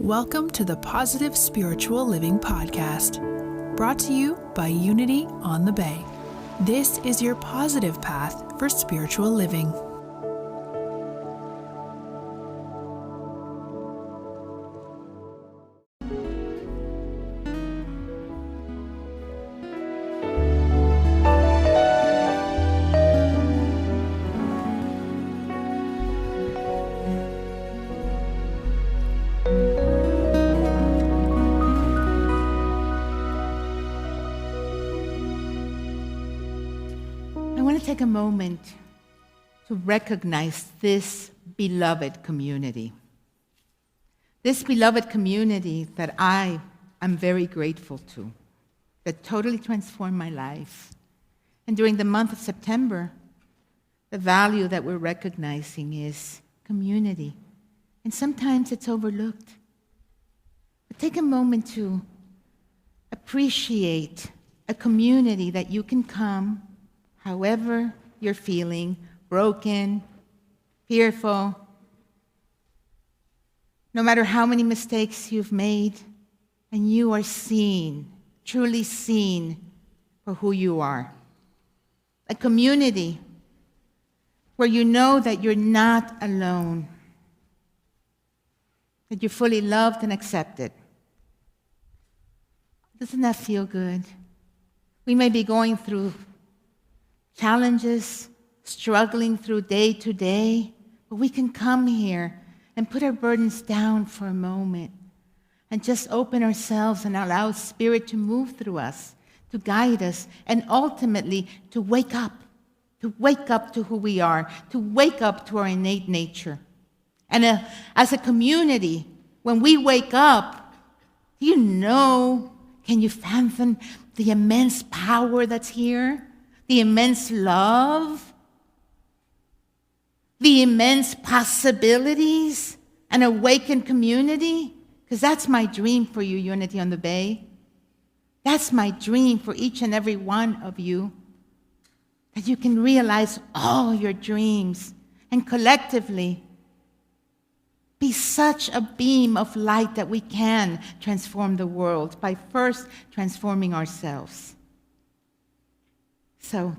Welcome to the Positive Spiritual Living Podcast, brought to you by Unity on the Bay. This is your positive path for spiritual living. I want to take a moment to recognize this beloved community. This beloved community that I am very grateful to, that totally transformed my life. And during the month of September, the value that we're recognizing is community. And sometimes it's overlooked. But take a moment to appreciate a community that you can come however you're feeling, broken, fearful, no matter how many mistakes you've made, and you are seen, truly seen for who you are. A community where you know that you're not alone, that you're fully loved and accepted. Doesn't that feel good? We may be going through challenges, struggling through day to day, but we can come here and put our burdens down for a moment and just open ourselves and allow Spirit to move through us, to guide us, and ultimately to wake up to who we are, to wake up to our innate nature. And as a community, when we wake up, can you fathom the immense power that's here? The immense love, the immense possibilities, an awakened community? Because that's my dream for you, Unity on the Bay. That's my dream for each and every one of you, that you can realize all your dreams and collectively be such a beam of light that we can transform the world by first transforming ourselves. So,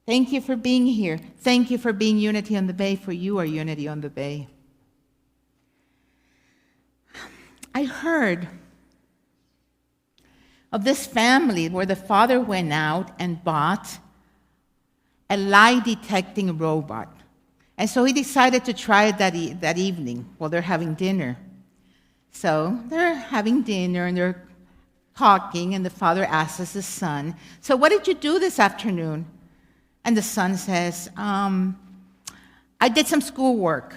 thank you for being here. Thank you for being Unity on the Bay, for you are Unity on the Bay. I heard of this family where the father went out and bought a lie-detecting robot. And so he decided to try it that evening while they're having dinner. So they're having dinner and they're talking, and the father asks his son, "So what did you do this afternoon?" And the son says, "I did some schoolwork."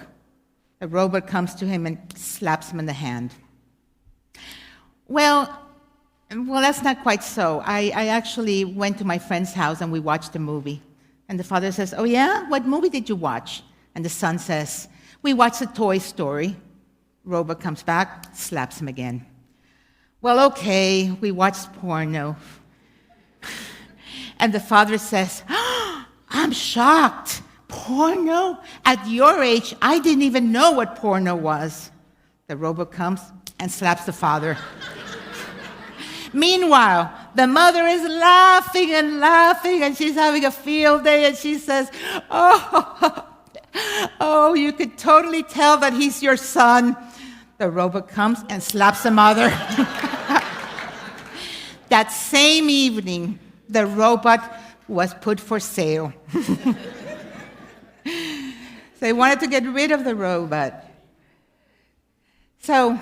The robot comes to him and slaps him in the hand. Well, that's not quite so. I actually went to my friend's house and we watched a movie. And the father says, "Oh yeah? What movie did you watch?" And the son says, "We watched a Toy Story." Robot comes back, slaps him again. "Well, okay, we watched porno." And the father says, "I'm shocked. Porno? At your age, I didn't even know what porno was." The robot comes and slaps the father. Meanwhile, the mother is laughing and she's having a field day, and she says, Oh, you could totally tell that he's your son." The robot comes and slaps the mother. That same evening, the robot was put for sale. So they wanted to get rid of the robot. So,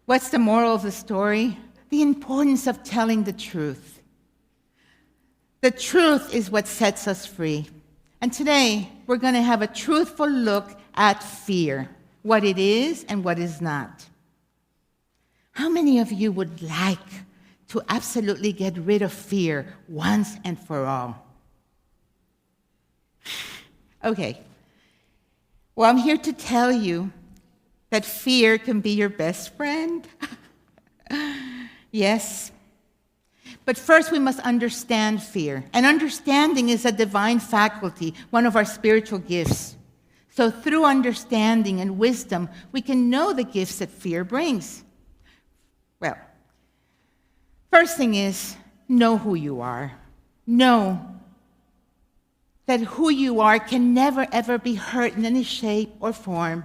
what's the moral of the story? The importance of telling the truth. The truth is what sets us free. And today, we're going to have a truthful look at fear, what it is and what is not. How many of you would like to absolutely get rid of fear once and for all? Okay. Well, I'm here to tell you that fear can be your best friend. Yes. But first, we must understand fear. And understanding is a divine faculty, one of our spiritual gifts. So through understanding and wisdom, we can know the gifts that fear brings. Well, first thing is, know who you are. Know that who you are can never, ever be hurt in any shape or form.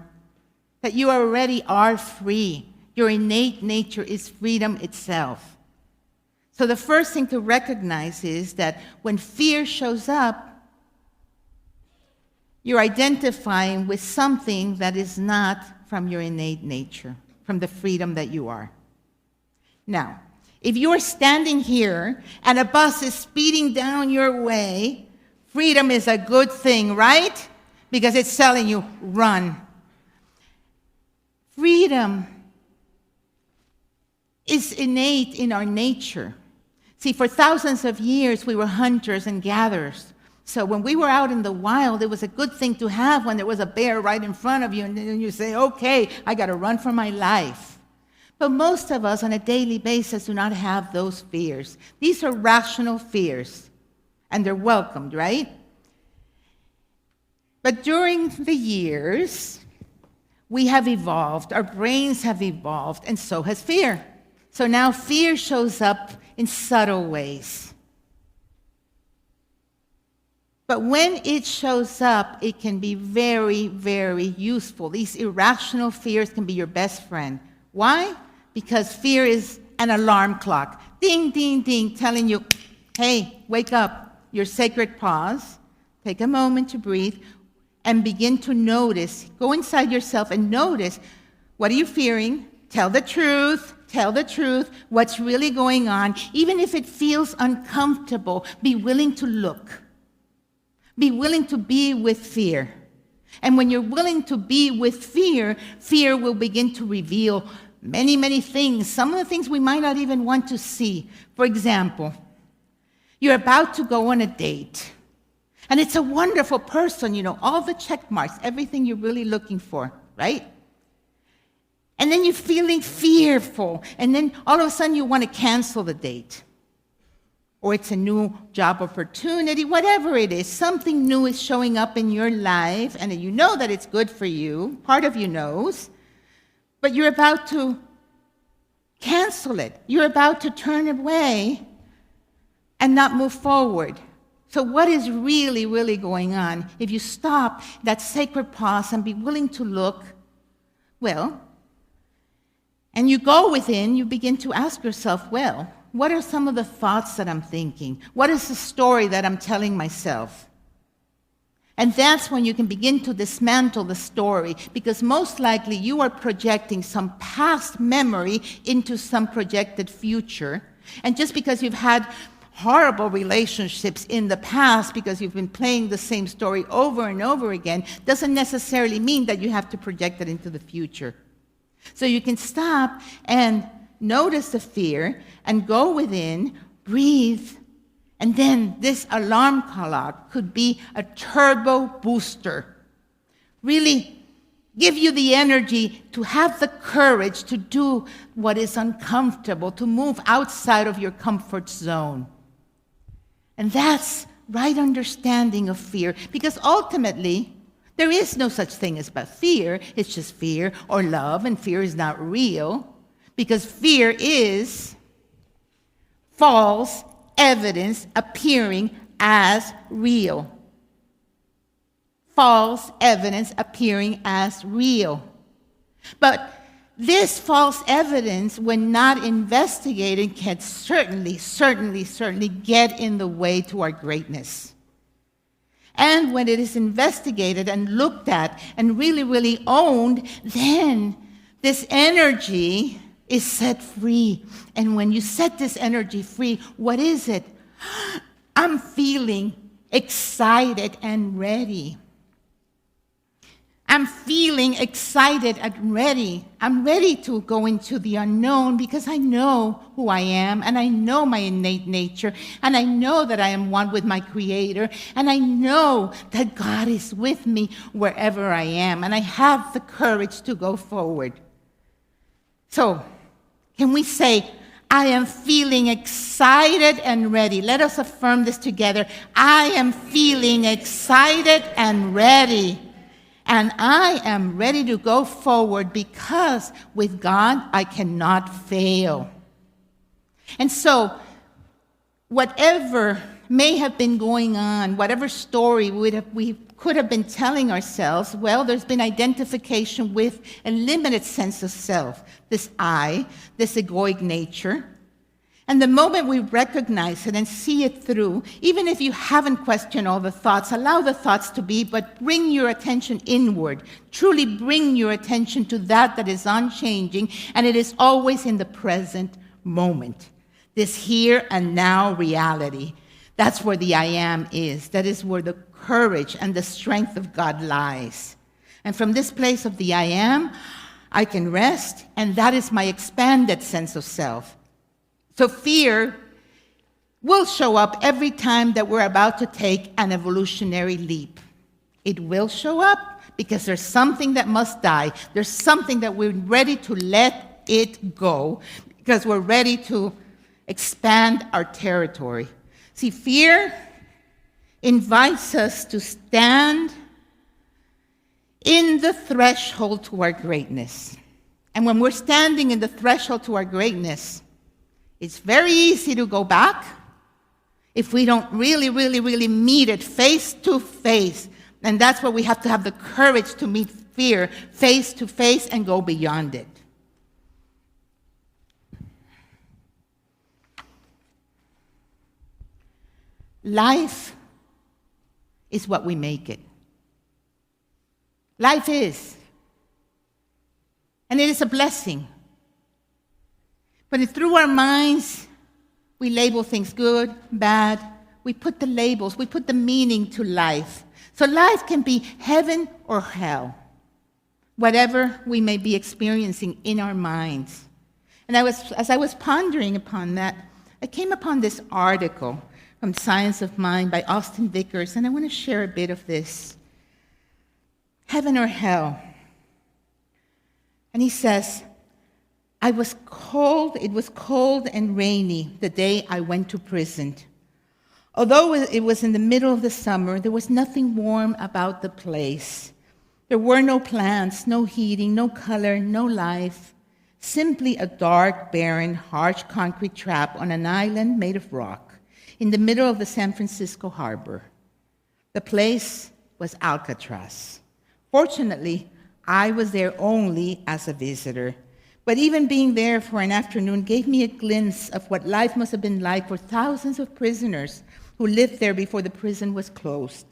That you already are free. Your innate nature is freedom itself. So the first thing to recognize is that when fear shows up, you're identifying with something that is not from your innate nature, from the freedom that you are. Now, if you're standing here and a bus is speeding down your way, freedom is a good thing, right? Because it's telling you, run. Freedom is innate in our nature. See, for thousands of years, we were hunters and gatherers. So when we were out in the wild, it was a good thing to have when there was a bear right in front of you, and then you say, okay, I got to run for my life. But most of us on a daily basis do not have those fears. These are rational fears, and they're welcomed, right? But during the years, we have evolved, our brains have evolved, and so has fear. So now fear shows up in subtle ways. But when it shows up, it can be very, very useful. These irrational fears can be your best friend. Why? Because fear is an alarm clock. Ding, ding, ding, telling you, hey, wake up. Your sacred pause. Take a moment to breathe and begin to notice. Go inside yourself and notice, what are you fearing? Tell the truth. Tell the truth. What's really going on? Even if it feels uncomfortable, be willing to look. Be willing to be with fear. And when you're willing to be with fear, fear will begin to reveal many, many things. Some of the things we might not even want to see. For example, you're about to go on a date. And it's a wonderful person, you know, all the check marks, everything you're really looking for, right? And then you're feeling fearful. And then all of a sudden you want to cancel the date. Or it's a new job opportunity, whatever it is. Something new is showing up in your life, and you know that it's good for you. Part of you knows. But you're about to cancel it. You're about to turn away and not move forward. So what is really, really going on? If you stop that sacred pause and be willing to look, well, and you go within, you begin to ask yourself, well, what are some of the thoughts that I'm thinking? What is the story that I'm telling myself? And that's when you can begin to dismantle the story, because most likely you are projecting some past memory into some projected future. And just because you've had horrible relationships in the past, because you've been playing the same story over and over again, doesn't necessarily mean that you have to project it into the future. So you can stop and notice the fear and go within, breathe, and then this alarm clock could be a turbo booster. Really give you the energy to have the courage to do what is uncomfortable, to move outside of your comfort zone. And that's right understanding of fear, because ultimately, there is no such thing as but fear. It's just fear or love, and fear is not real, because fear is false evidence appearing as real. False evidence appearing as real. But this false evidence, when not investigated, can certainly get in the way to our greatness. And when it is investigated and looked at and really owned, then this energy is set free. And when you set this energy free, what is it? I'm feeling excited and ready. I'm feeling excited and ready. I'm ready to go into the unknown because I know who I am, and I know my innate nature, and I know that I am one with my Creator, and I know that God is with me wherever I am, and I have the courage to go forward. So, can we say, I am feeling excited and ready? Let us affirm this together. I am feeling excited and ready. And I am ready to go forward because with God, I cannot fail. And so, whatever may have been going on, whatever story we could have been telling ourselves, well, there's been identification with a limited sense of self, this I, this egoic nature. And the moment we recognize it and see it through, even if you haven't questioned all the thoughts, allow the thoughts to be, but bring your attention inward. Truly bring your attention to that is unchanging, and it is always in the present moment. This here and now reality. That's where the I am is. That is where the courage and the strength of God lies. And from this place of the I am, I can rest, and that is my expanded sense of self. So fear will show up every time that we're about to take an evolutionary leap. It will show up because there's something that must die. There's something that we're ready to let it go because we're ready to expand our territory. See, fear invites us to stand in the threshold to our greatness. And when we're standing in the threshold to our greatness, it's very easy to go back if we don't really meet it face to face. And that's where we have to have the courage to meet fear face to face and go beyond it. Life is what we make it. Life is. And it is a blessing. But if through our minds, we label things good, bad, we put the labels, we put the meaning to life. So life can be heaven or hell, whatever we may be experiencing in our minds. And as I was pondering upon that, I came upon this article from Science of Mind by Austin Vickers, and I want to share a bit of this. Heaven or hell. And he says, it was cold and rainy the day I went to prison. Although it was in the middle of the summer, there was nothing warm about the place. There were no plants, no heating, no color, no life. Simply a dark, barren, harsh concrete trap on an island made of rock in the middle of the San Francisco harbor. The place was Alcatraz. Fortunately, I was there only as a visitor. But even being there for an afternoon gave me a glimpse of what life must have been like for thousands of prisoners who lived there before the prison was closed.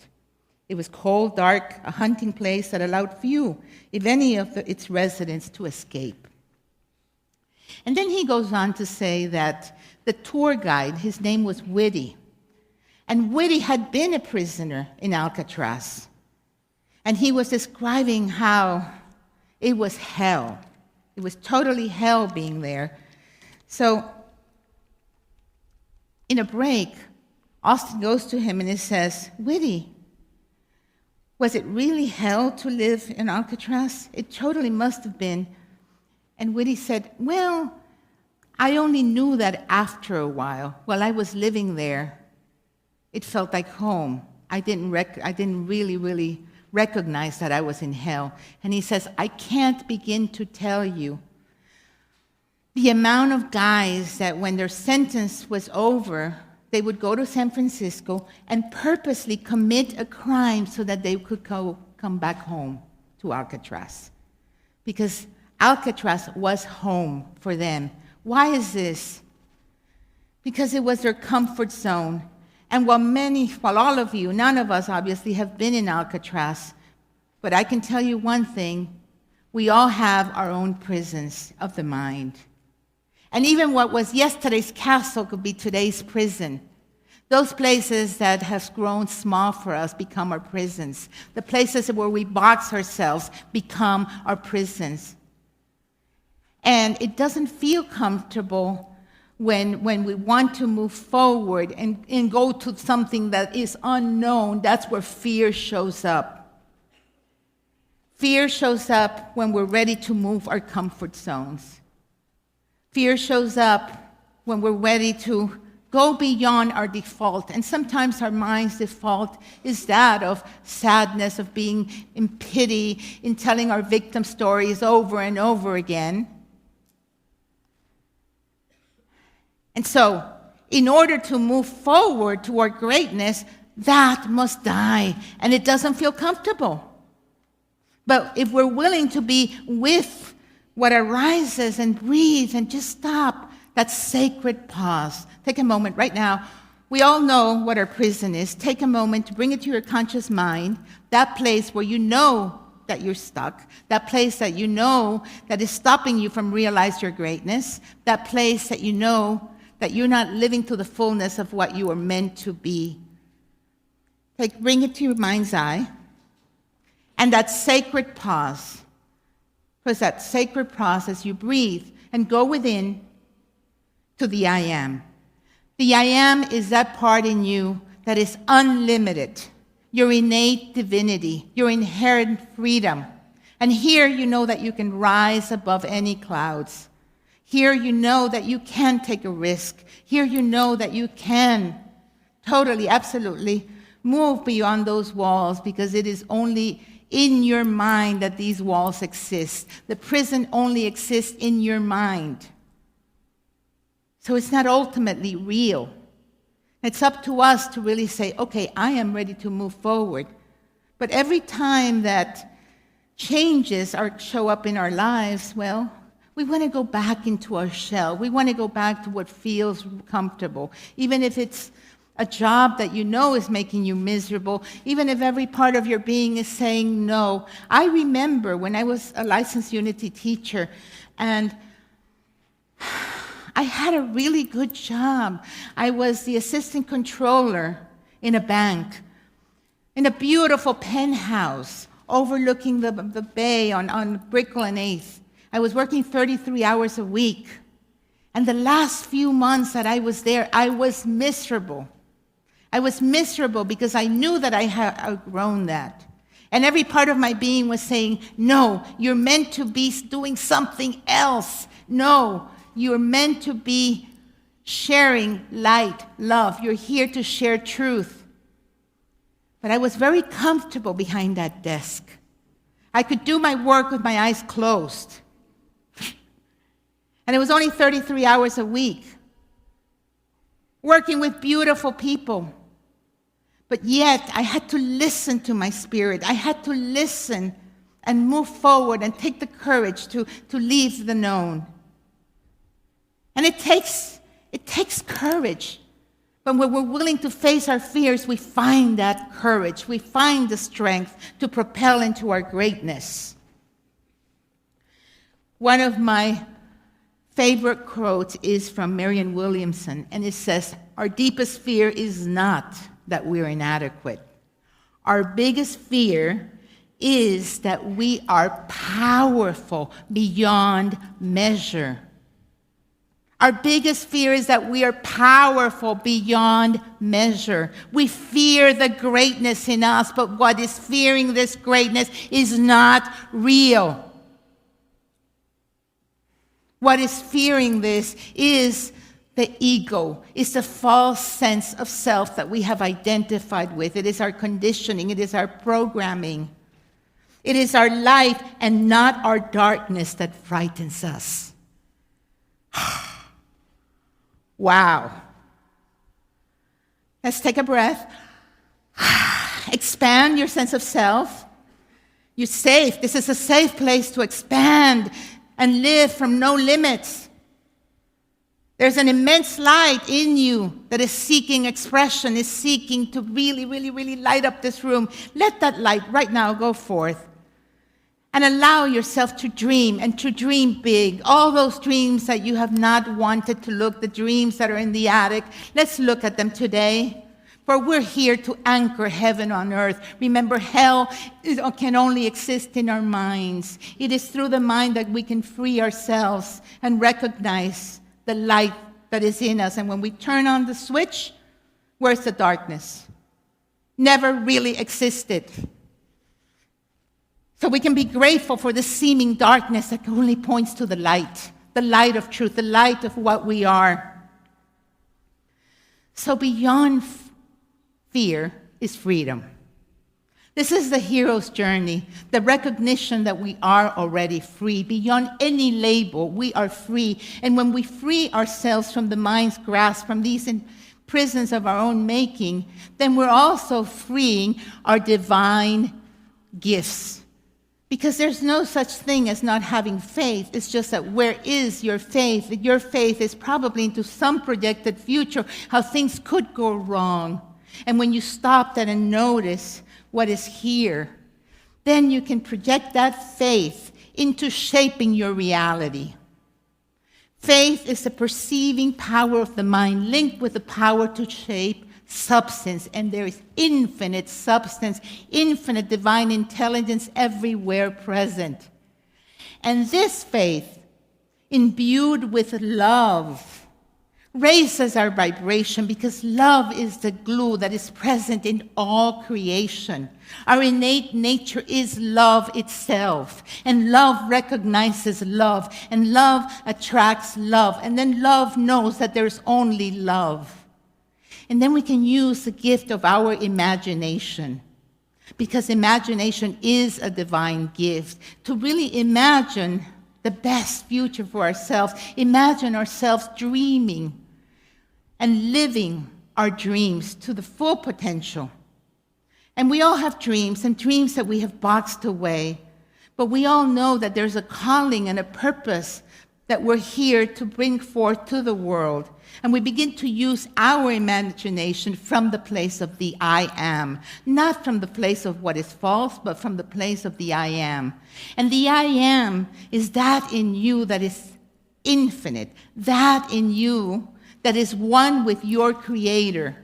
It was cold, dark, a hunting place that allowed few, if any, of its residents to escape. And then he goes on to say that the tour guide, his name was Whitty, and Whitty had been a prisoner in Alcatraz. And he was describing how it was hell. It was totally hell being there. So, in a break, Austin goes to him and he says, Whitty, was it really hell to live in Alcatraz? It totally must have been. And Whitty said, well, I only knew that after a while. While I was living there, it felt like home. I didn't really recognize that I was in hell. And he says, I can't begin to tell you the amount of guys that when their sentence was over, they would go to San Francisco and purposely commit a crime so that they could come back home to Alcatraz. Because Alcatraz was home for them. Why is this? Because it was their comfort zone. And while all of you, none of us obviously have been in Alcatraz, but I can tell you one thing, we all have our own prisons of the mind. And even what was yesterday's castle could be today's prison. Those places that have grown small for us become our prisons. The places where we box ourselves become our prisons. And it doesn't feel comfortable when we want to move forward and go to something that is unknown. That's where fear shows up. Fear shows up when we're ready to move our comfort zones. Fear shows up when we're ready to go beyond our default. And sometimes our mind's default is that of sadness, of being in pity, in telling our victim stories over and over again. And so, in order to move forward toward greatness, that must die, and it doesn't feel comfortable. But if we're willing to be with what arises and breathe and just stop, that sacred pause. Take a moment right now. We all know what our prison is. Take a moment to bring it to your conscious mind, that place where you know that you're stuck, that place that you know that is stopping you from realizing your greatness, that place that you know that you're not living to the fullness of what you are meant to be. Bring it to your mind's eye. And that sacred pause, because that sacred pause as you breathe and go within to the I am. The I am is that part in you that is unlimited, your innate divinity, your inherent freedom. And here you know that you can rise above any clouds. Here you know that you can take a risk. Here you know that you can totally, absolutely move beyond those walls, because it is only in your mind that these walls exist. The prison only exists in your mind. So it's not ultimately real. It's up to us to really say, okay, I am ready to move forward. But every time that changes show up in our lives, well, we want to go back into our shell. We want to go back to what feels comfortable, even if it's a job that you know is making you miserable, even if every part of your being is saying no. I remember when I was a licensed Unity teacher, and I had a really good job. I was the assistant controller in a bank, in a beautiful penthouse overlooking the bay on Brickell and 8th. I was working 33 hours a week. And the last few months that I was there, I was miserable. I was miserable because I knew that I had outgrown that. And every part of my being was saying, no, you're meant to be doing something else. No, you're meant to be sharing light, love. You're here to share truth. But I was very comfortable behind that desk. I could do my work with my eyes closed. And it was only 33 hours a week, working with beautiful people. But yet, I had to listen to my spirit. I had to listen and move forward and take the courage to leave the known. And it takes courage. But when we're willing to face our fears, we find that courage. We find the strength to propel into our greatness. One of my favorite quote is from Marianne Williamson, and it says, our deepest fear is not that we're inadequate. Our biggest fear is that we are powerful beyond measure. Our biggest fear is that we are powerful beyond measure. We fear the greatness in us, but what is fearing this greatness is not real. What is fearing this is the ego. It's the false sense of self that we have identified with. It is our conditioning. It is our programming. It is our light and not our darkness that frightens us. Wow. Let's take a breath. Expand your sense of self. You're safe. This is a safe place to expand and live from no limits. There's an immense light in you that is seeking expression, is seeking to really, really, really light up this room. Let that light right now go forth. And allow yourself to dream, and to dream big. All those dreams that you have not wanted to look, the dreams that are in the attic, let's look at them today. For we're here to anchor heaven on earth. Remember, hell can only exist in our minds. It is through the mind that we can free ourselves and recognize the light that is in us. And when we turn on the switch, where's the darkness? Never really existed. So we can be grateful for the seeming darkness that only points to the light of truth, the light of what we are. So beyond fear is freedom. This is the hero's journey, the recognition that we are already free. Beyond any label, we are free. And when we free ourselves from the mind's grasp, from these prisons of our own making, then we're also freeing our divine gifts. Because there's no such thing as not having faith. It's just that where is your faith? Your faith is probably into some projected future, how things could go wrong. And when you stop that and notice what is here, then you can project that faith into shaping your reality. Faith is the perceiving power of the mind linked with the power to shape substance, and there is infinite substance, infinite divine intelligence everywhere present. And this faith, imbued with love, raises our vibration because love is the glue that is present in all creation. Our innate nature is love itself, and love recognizes love, and love attracts love, and then love knows that there's only love. And then we can use the gift of our imagination, because imagination is a divine gift, to really imagine the best future for ourselves, imagine ourselves dreaming and living our dreams to the full potential. And we all have dreams, and dreams that we have boxed away, but we all know that there's a calling and a purpose that we're here to bring forth to the world. And we begin to use our imagination from the place of the I am, not from the place of what is false, but from the place of the I am. And the I am is that in you that is infinite, that in you that is one with your Creator.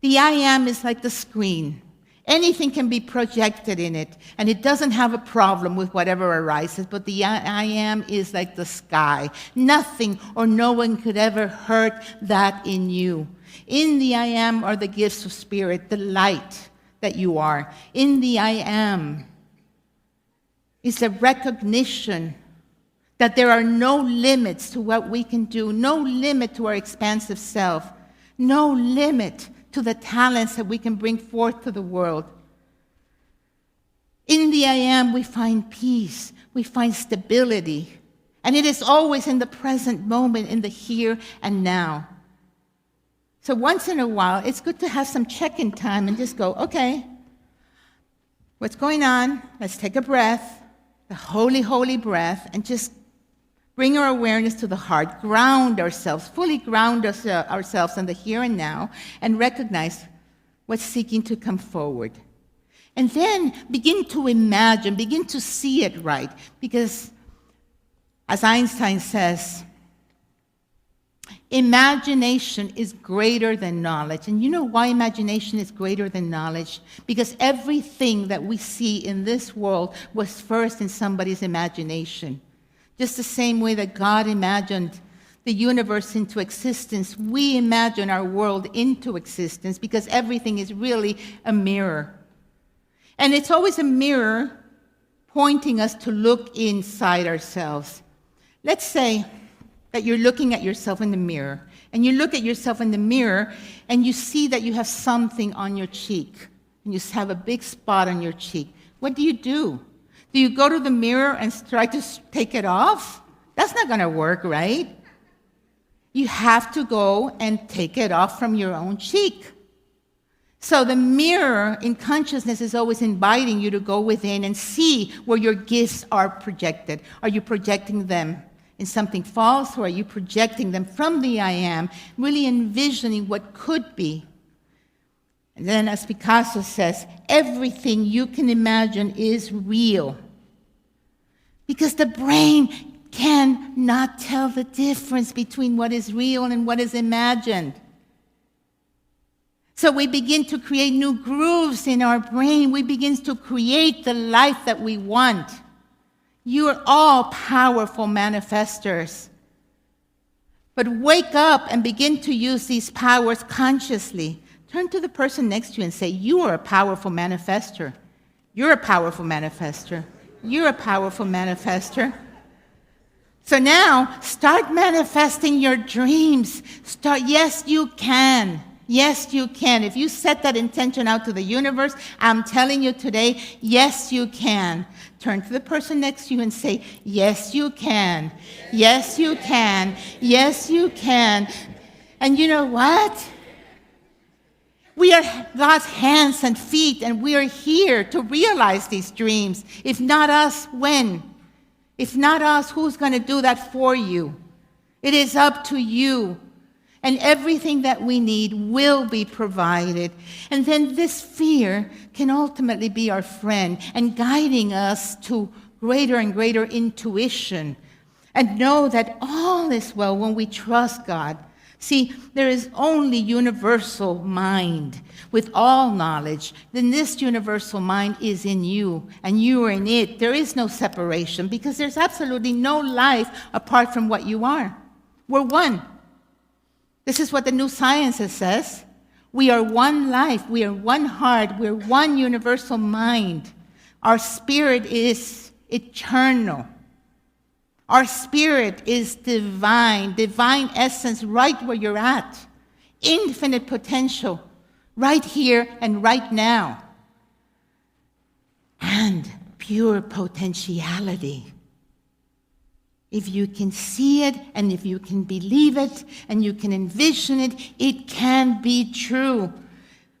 The I am is like the screen. Anything can be projected in it, and it doesn't have a problem with whatever arises, but the I am is like the sky. Nothing or no one could ever hurt that in you. In the I am are the gifts of spirit, the light that you are. In the I am is the recognition that there are no limits to what we can do, no limit to our expansive self, no limit to the talents that we can bring forth to the world. In the I am, we find peace, we find stability, and it is always in the present moment, in the here and now. So once in a while, it's good to have some check-in time and just go, okay, what's going on? Let's take a breath, the holy, holy breath, and just bring our awareness to the heart, ground ourselves, fully ground ourselves in the here and now, and recognize what's seeking to come forward. And then begin to imagine, begin to see it right. Because, as Einstein says, imagination is greater than knowledge. And you know why imagination is greater than knowledge? Because everything that we see in this world was first in somebody's imagination. Just the same way that God imagined the universe into existence, we imagine our world into existence because everything is really a mirror. And it's always a mirror pointing us to look inside ourselves. Let's say that you're looking at yourself in the mirror, and you look at yourself in the mirror, and you see that you have something on your cheek, and you have a big spot on your cheek. What do? Do you go to the mirror and try to take it off? That's not going to work, right? You have to go and take it off from your own cheek. So the mirror in consciousness is always inviting you to go within and see where your gifts are projected. Are you projecting them in something false, or are you projecting them from the I am, really envisioning what could be? And then, as Picasso says, everything you can imagine is real. Because the brain cannot tell the difference between what is real and what is imagined. So we begin to create new grooves in our brain. We begin to create the life that we want. You are all powerful manifestors. But wake up and begin to use these powers consciously. Turn to the person next to you and say, you are a powerful manifester. You're a powerful manifester. You're a powerful manifester. So now, start manifesting your dreams. Yes, you can. Yes, you can. If you set that intention out to the universe, I'm telling you today, yes, you can. Turn to the person next to you and say, yes, you can. Yes, you can. Yes, you can. And you know what? We are God's hands and feet, and we are here to realize these dreams. If not us, when? If not us, who's going to do that for you? It is up to you. And everything that we need will be provided. And then this fear can ultimately be our friend and guiding us to greater and greater intuition. And know that all is well when we trust God. See, there is only universal mind with all knowledge. Then this universal mind is in you, and you are in it. There is no separation because there's absolutely no life apart from what you are. We're one. This is what the new science says. We are one life. We are one heart. We're one universal mind. Our spirit is eternal. Our spirit is divine essence right where you're at. Infinite potential right here and right now. And pure potentiality. If you can see it, and if you can believe it, and you can envision it, it can be true.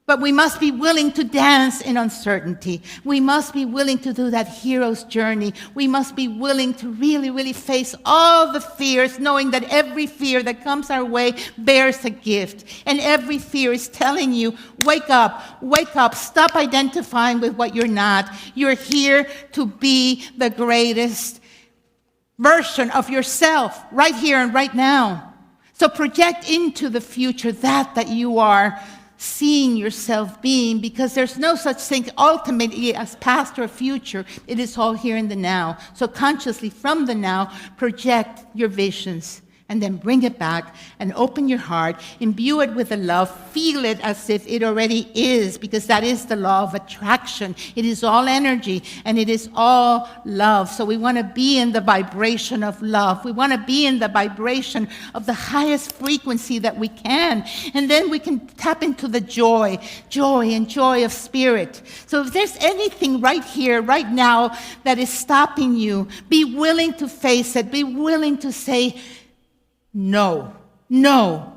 But we must be willing to dance in uncertainty. We must be willing to do that hero's journey. We must be willing to really, really face all the fears, knowing that every fear that comes our way bears a gift. And every fear is telling you, wake up, stop identifying with what you're not. You're here to be the greatest version of yourself right here and right now. So project into the future that you are seeing yourself being, because there's no such thing ultimately as past or future. It is all here in the now. So consciously from the now, project your visions. And then bring it back and open your heart, imbue it with the love, feel it as if it already is, because that is the law of attraction. It is all energy and it is all love. So we want to be in the vibration of love. We want to be in the vibration of the highest frequency that we can. And then we can tap into the joy of spirit. So if there's anything right here, right now, that is stopping you, be willing to face it. Be willing to say, no to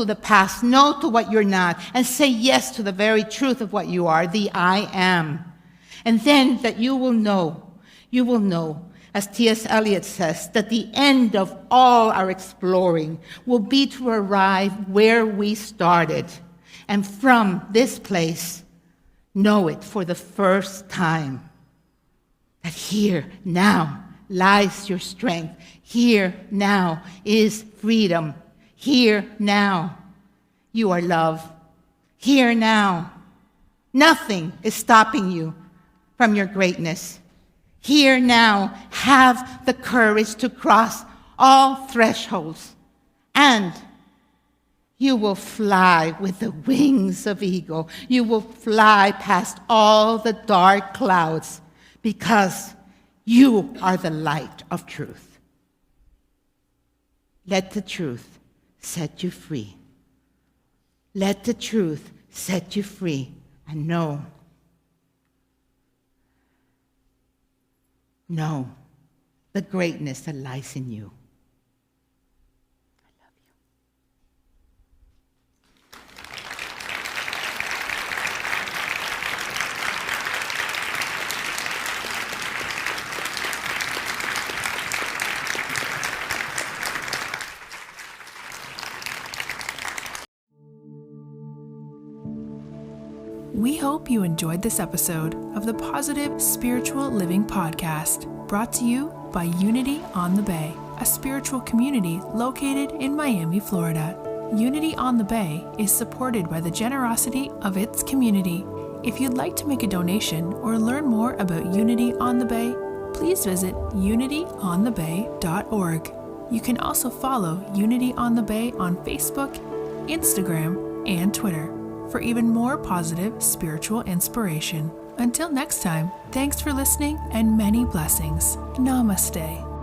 the past, no to what you're not, and say yes to the very truth of what you are, the I am. And then that you will know, as T.S. Eliot says, that the end of all our exploring will be to arrive where we started. And from this place, know it for the first time. That here, now, lies your strength. Here, now, is freedom. Here, now, you are love. Here, now, nothing is stopping you from your greatness. Here, now, have the courage to cross all thresholds, and you will fly with the wings of eagle. You will fly past all the dark clouds, because you are the light of truth. Let the truth set you free. Let the truth set you free. And know the greatness that lies in you. We hope you enjoyed this episode of the Positive Spiritual Living Podcast, brought to you by Unity on the Bay, a spiritual community located in Miami, Florida. Unity on the Bay is supported by the generosity of its community. If you'd like to make a donation or learn more about Unity on the Bay, please visit unityonthebay.org. You can also follow Unity on the Bay on Facebook, Instagram, and Twitter for even more positive spiritual inspiration. Until next time, thanks for listening and many blessings. Namaste.